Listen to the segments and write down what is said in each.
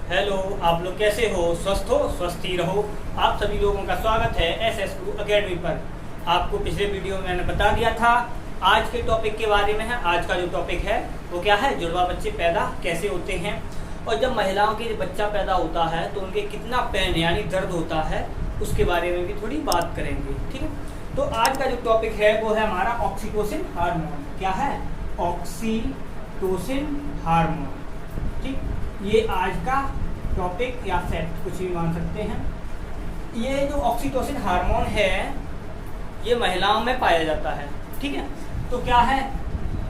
Hello, आप लोग कैसे हो? स्वस्थ हो, स्वस्थ ही रहो। आप सभी लोगों का स्वागत है एस गुरु अकेडमी पर। आपको पिछले वीडियो में मैंने बता दिया था आज के टॉपिक के बारे में है। आज का जो टॉपिक है वो क्या है? जुड़वा बच्चे पैदा कैसे होते हैं, और जब महिलाओं के बच्चा पैदा होता है तो उनके कितना पेन यानी दर्द होता है, उसके बारे में भी थोड़ी बात करेंगे। ठीक है, तो आज का जो टॉपिक है वो है हमारा ऑक्सीटोसिन हार्मोन। क्या है? Oxytocin hormone. ठीक, ये आज का टॉपिक या फैक्ट कुछ भी मान सकते हैं। ये जो ऑक्सीटोसिन हार्मोन है ये महिलाओं में पाया जाता है। ठीक है, तो क्या है,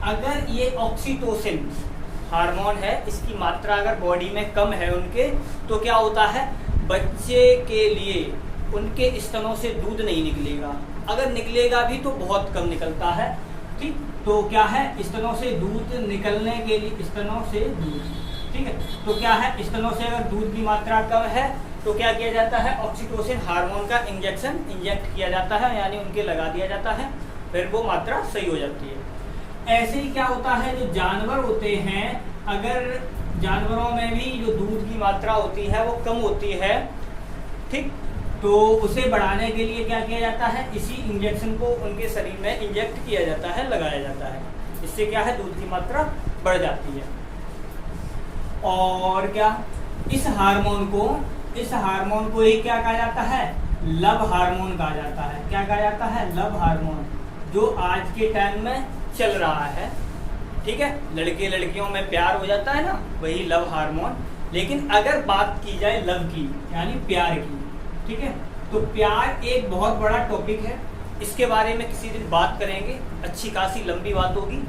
अगर ये ऑक्सीटोसिन हार्मोन है, इसकी मात्रा अगर बॉडी में कम है उनके, तो क्या होता है, बच्चे के लिए उनके स्तनों से दूध नहीं निकलेगा। अगर निकलेगा भी तो बहुत कम निकलता है। ठीक, तो क्या है, स्तनों से दूध निकलने के लिए, स्तनों से दूध, ठीक है, तो क्या है, स्तनों से अगर दूध की मात्रा कम है तो क्या किया जाता है, ऑक्सीटोसिन हार्मोन का इंजेक्ट किया जाता है, यानी उनके लगा दिया जाता है, फिर वो मात्रा सही हो जाती है। ऐसे ही क्या होता है, जो जानवर होते हैं, अगर जानवरों में भी जो दूध की मात्रा होती है वो कम होती है, ठीक, तो उसे बढ़ाने के लिए क्या किया जाता है, इसी इंजेक्शन को उनके शरीर में इंजेक्ट किया जाता है, लगाया जाता है। इससे क्या है, दूध की मात्रा बढ़ जाती है। और क्या, इस हार्मोन को ही क्या कहा जाता है, लव हार्मोन कहा जाता है। क्या कहा जाता है? लव हार्मोन, जो आज के टाइम में चल रहा है। ठीक है, लड़के लड़कियों में प्यार हो जाता है ना, वही लव हार्मोन। लेकिन अगर बात की जाए लव की यानी प्यार की, ठीक है, तो प्यार एक बहुत बड़ा टॉपिक है। इसके बारे में किसी दिन बात करेंगे, अच्छी खासी लंबी बात होगी।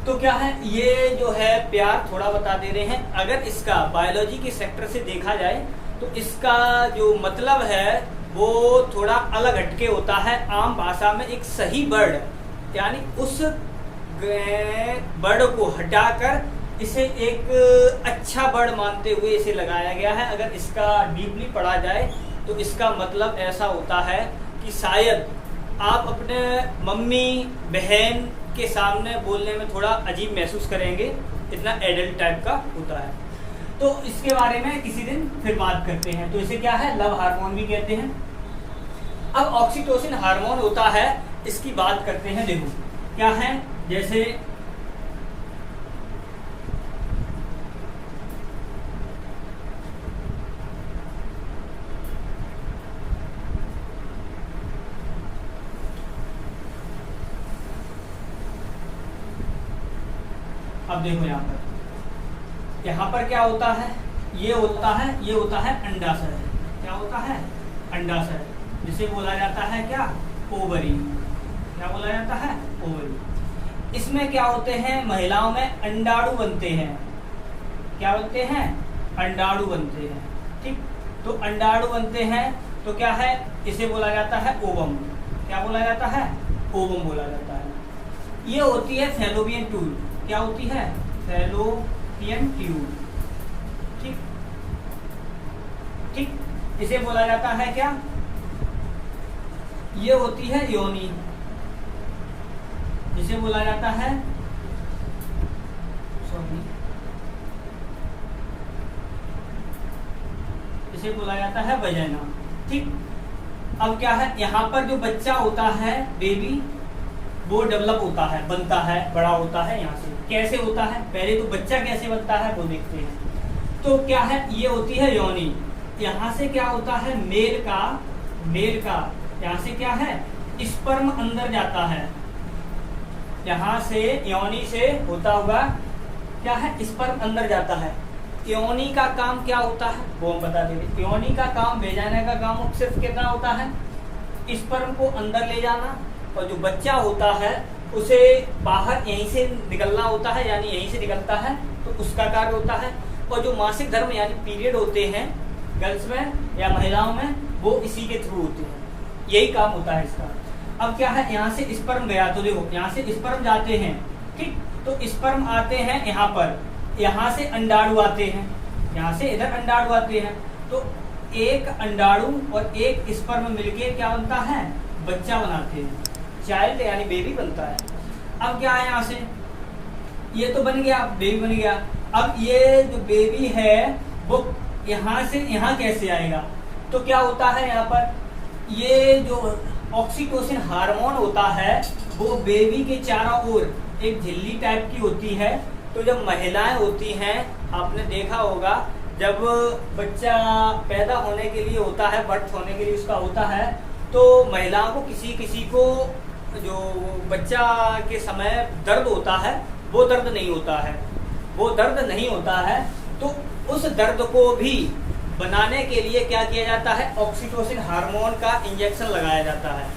तो क्या है, ये जो है प्यार थोड़ा बता दे रहे हैं। अगर इसका बायोलॉजी के सेक्टर से देखा जाए तो इसका जो मतलब है वो थोड़ा अलग हटके होता है। आम भाषा में एक सही वर्ड यानी उस वर्ड को हटाकर इसे एक अच्छा वर्ड मानते हुए इसे लगाया गया है। अगर इसका डीपली पढ़ा जाए तो इसका मतलब ऐसा होता है कि शायद आप अपने मम्मी बहन के सामने बोलने में थोड़ा अजीब महसूस करेंगे, इतना एडल्ट टाइप का होता है। तो इसके बारे में किसी दिन फिर बात करते हैं। तो इसे क्या है, लव हार्मोन भी कहते हैं। अब ऑक्सीटोसिन हार्मोन होता है, इसकी बात करते हैं। देखो क्या है, जैसे अब देखो यहाँ पर क्या होता है, ये होता है अंडाशय। क्या होता है? अंडाशय, जिसे बोला जाता है क्या, ओवरी। क्या बोला जाता है? ओवरी। इसमें क्या होते हैं, महिलाओं में अंडाणु बनते हैं। क्या बनते हैं? अंडाणु बनते हैं। ठीक, तो अंडाणु बनते हैं तो क्या है, इसे बोला जाता है ओवम। क्या बोला जाता है? ओवम बोला जाता है। ये होती है फैलोपियन ट्यूब। क्या होती है? Fallopian tube. ठीक ठीक, इसे बोला जाता है क्या, ये होती है योनि, जिसे बोला जाता है, सॉरी, इसे बोला जाता है वजाइना। ठीक, अब क्या है, यहाँ पर जो बच्चा होता है, बेबी, वो डेवलप होता है, बनता है, बड़ा होता है। यहाँ से कैसे होता है, पहले तो बच्चा कैसे बनता है वो देखते हैं। तो क्या है, ये होती है योनि। यहाँ से क्या होता है, मेल का यहाँ से क्या है, स्पर्म अंदर जाता है। यहाँ से योनि से होता हुआ क्या है, स्पर्म अंदर जाता है। योनि का काम क्या होता है वो हम बता देंगे। योनि का काम, भेजाने का काम सिर्फ कितना होता है, स्पर्म को अंदर ले जाना, और जो बच्चा होता है उसे बाहर यहीं से निकलना होता है, यानी यहीं से निकलता है, तो उसका कार्य होता है। और जो मासिक धर्म यानी पीरियड होते हैं गर्ल्स में या महिलाओं में, वो इसी के थ्रू होते हैं, यही काम होता है इसका। अब क्या है, यहाँ से स्पर्म गया, तो देखो यहाँ से स्पर्म जाते हैं। ठीक, तो स्पर्म आते हैं यहाँ पर, यहाँ से अंडाणु आते हैं, यहाँ से इधर अंडाणु आते हैं। तो एक अंडाणु और एक स्पर्म मिलके क्या बनता है, बच्चा बनाते हैं, चाइल्ड यानी बेबी बनता है। अब क्या है, यहाँ से ये तो बन गया, बेबी बन गया। अब ये जो बेबी है वो यहाँ से यहाँ कैसे आएगा? तो क्या होता है यहाँ पर, ये जो ऑक्सीटोसिन हार्मोन होता है वो बेबी के चारों ओर एक झिल्ली टाइप की होती है। तो जब महिलाएं होती हैं, आपने देखा होगा जब बच्चा पैदा होने के लिए होता है, बर्थ होने के लिए उसका होता है, तो महिलाओं को किसी को जो बच्चा के समय दर्द होता है वो दर्द नहीं होता है, वो दर्द नहीं होता है। तो उस दर्द को भी बनाने के लिए क्या किया जाता है, ऑक्सीटोसिन हार्मोन का इंजेक्शन लगाया जाता है,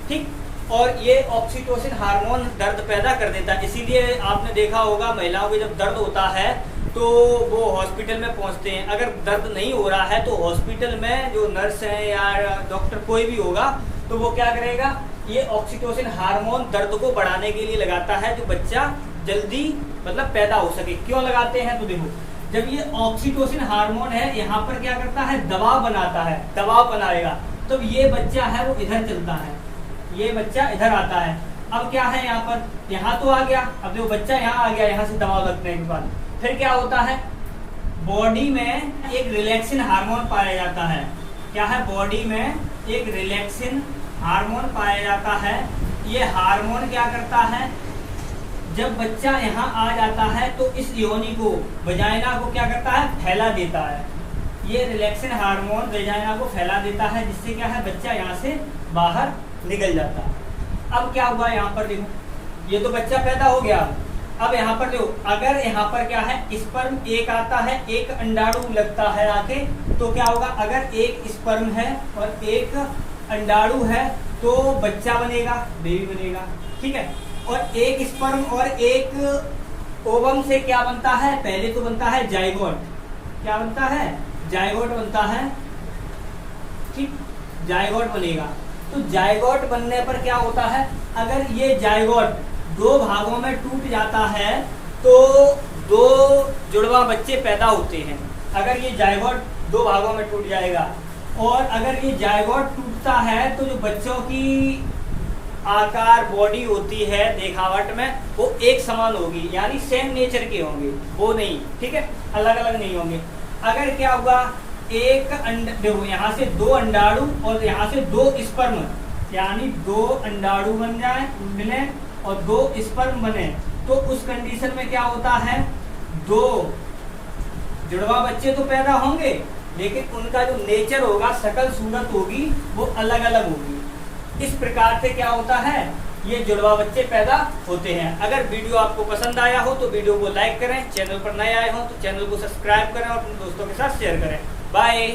ठीक। और ये ऑक्सीटोसिन हार्मोन दर्द पैदा कर देता है। इसीलिए आपने देखा होगा महिलाओं को जब दर्द होता है तो वो हॉस्पिटल में पहुंचते हैं। अगर दर्द नहीं हो रहा है तो हॉस्पिटल में जो नर्स है या डॉक्टर कोई भी होगा तो वो क्या करेगा, ये ऑक्सीटोसिन हार्मोन दर्द को बढ़ाने के लिए लगाता है, जो बच्चा जल्दी मतलब पैदा हो सके। क्यों लगाते हैं? तो देखो, जब ये ऑक्सीटोसिन हार्मोन है यहाँ पर क्या करता है, दबाव बनाता है, दबाव बनाएगा, तो ये बच्चा है वो इधर चलता है, ये बच्चा इधर आता है। अब क्या है यहाँ पर, यहाँ तो आ गया, अब देखो बच्चा यहाँ आ गया, यहाँ से दबाव लगने के बाद फिर क्या होता है, बॉडी में एक रिलैक्सिन हार्मोन पाया जाता है। क्या है, बॉडी में एक रिलैक्सिन हार्मोन पाया जाता है। ये हार्मोन क्या करता है, जब बच्चा यहाँ आ जाता है तो इस योनि को, वजाइना को क्या करता है, फैला देता है। ये रिलैक्सिन हार्मोन वजाइना को फैला देता है, जिससे क्या है, बच्चा यहाँ से बाहर निकल जाता है। अब क्या हुआ यहाँ पर देखो, ये तो बच्चा पैदा हो गया। अब यहाँ पर देखो, अगर यहाँ पर क्या है, स्पर्म एक आता है, एक अंडाणु लगता है आके, तो क्या होगा, अगर एक स्पर्म है और एक अंडाणु है तो बच्चा बनेगा, बेबी बनेगा, ठीक है। और एक स्पर्म और एक ओवम से क्या बनता है, पहले तो बनता है जाइगोट। क्या बनता है, जाइगोट बनता है, ठीक, जाइगोट बनेगा। तो जाइगोट बनने पर क्या होता है, अगर ये जाइगोट दो भागों में टूट जाता है तो दो जुड़वा बच्चे पैदा होते हैं। अगर ये जाइगोट दो भागों में टूट जाएगा, और अगर ये जाइगोट टूटता है तो जो बच्चों की आकार बॉडी होती है देखावट में वो एक समान होगी, यानी सेम नेचर के होंगे, वो नहीं, ठीक है, अलग अलग नहीं होंगे। अगर क्या हुआ, एक देखो यहाँ से दो अंडाणु और यहाँ से दो स्पर्म, यानी दो अंडाणु बन जाए मिले और दो स्पर्म बने, तो उस कंडीशन में क्या होता है, दो जुड़वा बच्चे तो पैदा होंगे, लेकिन उनका जो नेचर होगा, शकल सूरत होगी, वो अलग अलग होगी। इस प्रकार से क्या होता है, ये जुड़वा बच्चे पैदा होते हैं। अगर वीडियो आपको पसंद आया हो तो वीडियो को लाइक करें, चैनल पर नए आए हो तो चैनल को सब्सक्राइब करें और अपने दोस्तों के साथ शेयर करें। बाय।